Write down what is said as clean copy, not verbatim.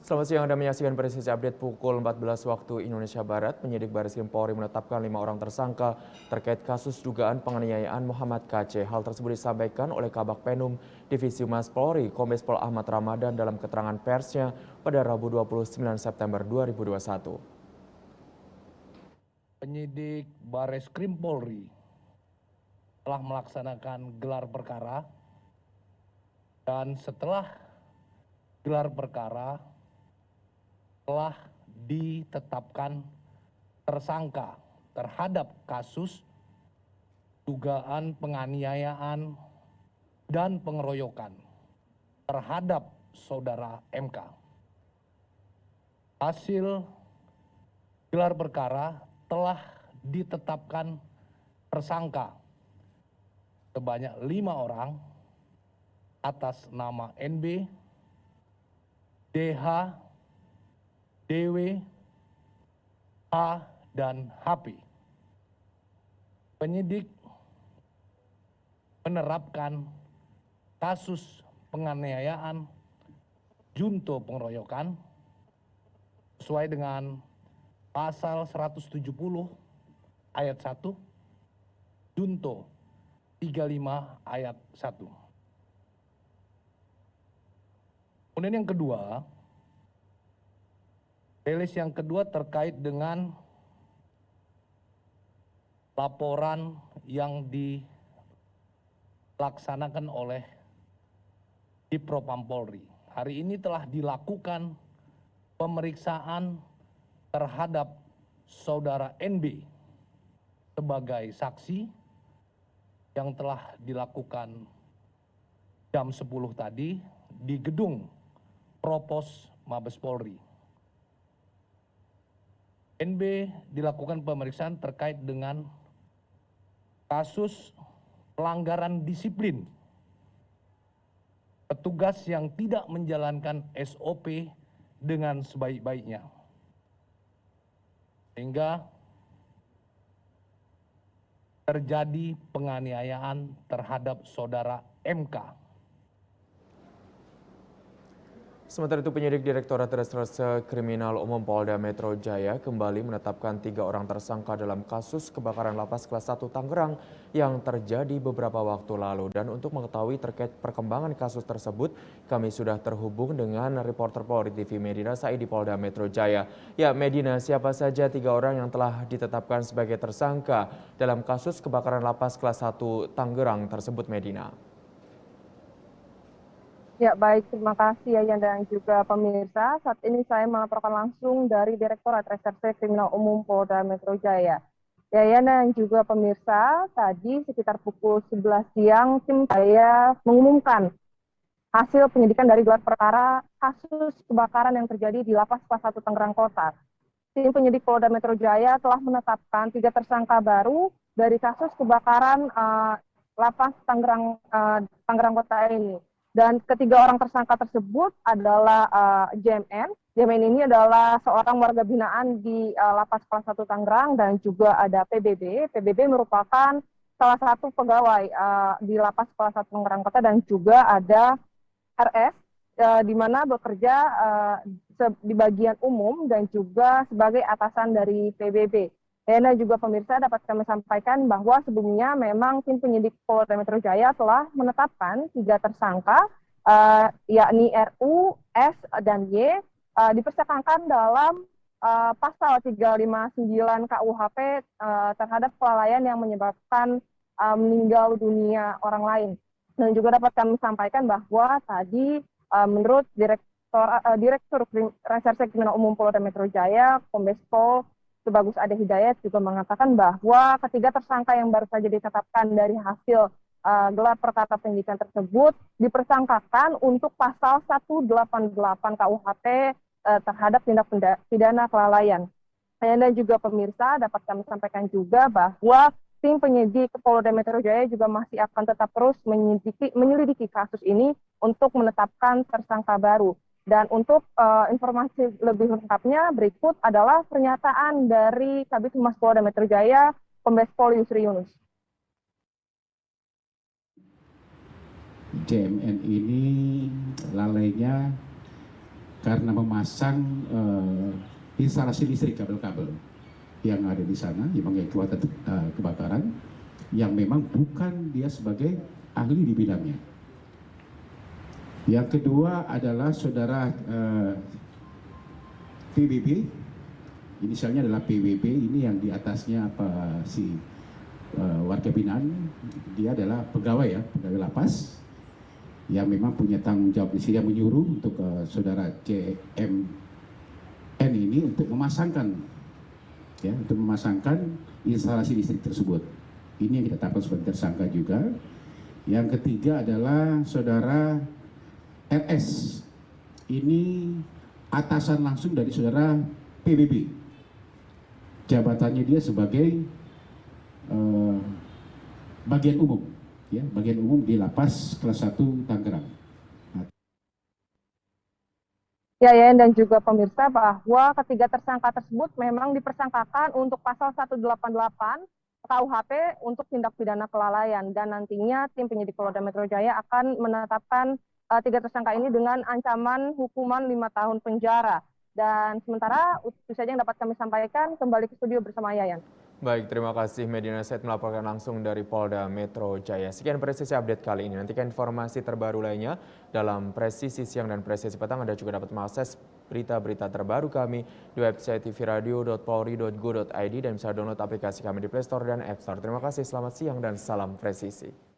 Selamat siang, Anda menyaksikan Presisi Update pukul 14 waktu Indonesia Barat. Penyidik Barreskrim Polri menetapkan 5 orang tersangka terkait kasus dugaan penganiayaan Muhammad KC. Hal tersebut disampaikan oleh Kabag Penum Divisi Humas Polri, Kombes Pol Ahmad Ramadan dalam keterangan persnya pada Rabu 29 September 2021. Penyidik Barreskrim Polri telah melaksanakan gelar perkara dan setelah gelar perkara telah ditetapkan tersangka terhadap kasus dugaan penganiayaan dan pengeroyokan terhadap saudara MK. Hasil gelar perkara telah ditetapkan tersangka sebanyak 5 orang atas nama NB, DH, DW, H, dan HP. Penyidik menerapkan kasus penganiayaan junto pengeroyokan sesuai dengan pasal 170 ayat 1, junto 35 ayat 1. Kemudian yang kedua, rilis yang kedua terkait dengan laporan yang dilaksanakan oleh Dipropam Polri. Hari ini telah dilakukan pemeriksaan terhadap saudara NB sebagai saksi yang telah dilakukan jam 10 tadi di gedung Propos Mabes Polri. NB dilakukan pemeriksaan terkait dengan kasus pelanggaran disiplin petugas yang tidak menjalankan SOP dengan sebaik-baiknya, sehingga terjadi penganiayaan terhadap saudara MK. Sementara itu, penyidik Direktorat Reserse Kriminal Umum Polda Metro Jaya kembali menetapkan 3 orang tersangka dalam kasus kebakaran lapas kelas 1 Tangerang yang terjadi beberapa waktu lalu. Dan untuk mengetahui terkait perkembangan kasus tersebut, kami sudah terhubung dengan reporter Polri TV Medina Said di Polda Metro Jaya. Ya, Medina, siapa saja 3 orang yang telah ditetapkan sebagai tersangka dalam kasus kebakaran lapas kelas 1 Tangerang tersebut, Medina? Ya, baik. Terima kasih Yayan dan juga pemirsa. Saat ini saya melaporkan langsung dari Direktorat Reserse Kriminal Umum Polda Metro Jaya. Yayan dan juga pemirsa, tadi sekitar pukul 11 siang, tim saya mengumumkan hasil penyidikan dari gelar perkara kasus kebakaran yang terjadi di Lapas Kelas 1 Tangerang Kota. Tim penyidik Polda Metro Jaya telah menetapkan 3 tersangka baru dari kasus kebakaran Lapas Tangerang Kota ini. Dan ketiga orang tersangka tersebut adalah JMN. JMN ini adalah seorang warga binaan di Lapas Kelas 1 Tangerang, dan juga ada PBB. PBB merupakan salah satu pegawai di Lapas Kelas 1 Tangerang Kota, dan juga ada RS di mana bekerja di bagian umum dan juga sebagai atasan dari PBB. Dan juga pemirsa, dapat kami sampaikan bahwa sebelumnya memang tim penyidik Polda Metro Jaya telah menetapkan 3 tersangka, yakni RU, S, dan Y, dipersangkakan dalam pasal 359 KUHP terhadap kelalaian yang menyebabkan meninggal dunia orang lain. Dan juga dapat kami sampaikan bahwa tadi menurut Direktur Reserse Kriminal Umum Polda Metro Jaya, Kombes Pol Tubagus Ade Hidayat juga mengatakan bahwa ketiga tersangka yang baru saja ditetapkan dari hasil gelar perkara penyidikan tersebut dipersangkakan untuk pasal 188 KUHP terhadap tindak pidana kelalaian. Dan juga pemirsa, dapat kami sampaikan juga bahwa tim penyidik Polda Metro Jaya juga masih akan tetap terus menyelidiki kasus ini untuk menetapkan tersangka baru. Dan untuk informasi lebih lengkapnya, berikut adalah pernyataan dari Kabid Humas Polda Metro Jaya, Kombes Pol Yusri Yunus. JMN ini lalainya karena memasang instalasi listrik kabel-kabel yang ada di sana yang mengakibatkan kebakaran yang memang bukan dia sebagai ahli di bidangnya. Yang kedua adalah saudara PBB, inisialnya adalah PBB, ini yang di atasnya warga binaan, dia adalah pegawai pegawai lapas yang memang punya tanggung jawab di sini, yang menyuruh untuk saudara CMN ini untuk memasangkan instalasi listrik tersebut. Ini yang kita tetapkan sebagai tersangka juga. Yang ketiga adalah saudara RS. Ini atasan langsung dari saudara PBB. Jabatannya dia sebagai bagian umum, bagian umum di lapas kelas 1 Tangerang. Yayan dan juga pemirsa bahwa ketiga tersangka tersebut memang dipersangkakan untuk pasal 188 KUHP untuk tindak pidana kelalaian, dan nantinya tim penyidik Polda Metro Jaya akan menetapkan tiga tersangka ini dengan ancaman hukuman 5 tahun penjara. Dan sementara itu saja yang dapat kami sampaikan. Kembali ke studio bersama Yayan. Baik, terima kasih Medina Said melaporkan langsung dari Polda Metro Jaya. Sekian Presisi Update kali ini. Nantikan informasi terbaru lainnya dalam Presisi Siang dan Presisi Petang. Anda juga dapat mengakses berita-berita terbaru kami di website tvradio.polri.go.id dan bisa download aplikasi kami di Play Store dan App Store. Terima kasih, selamat siang dan salam presisi.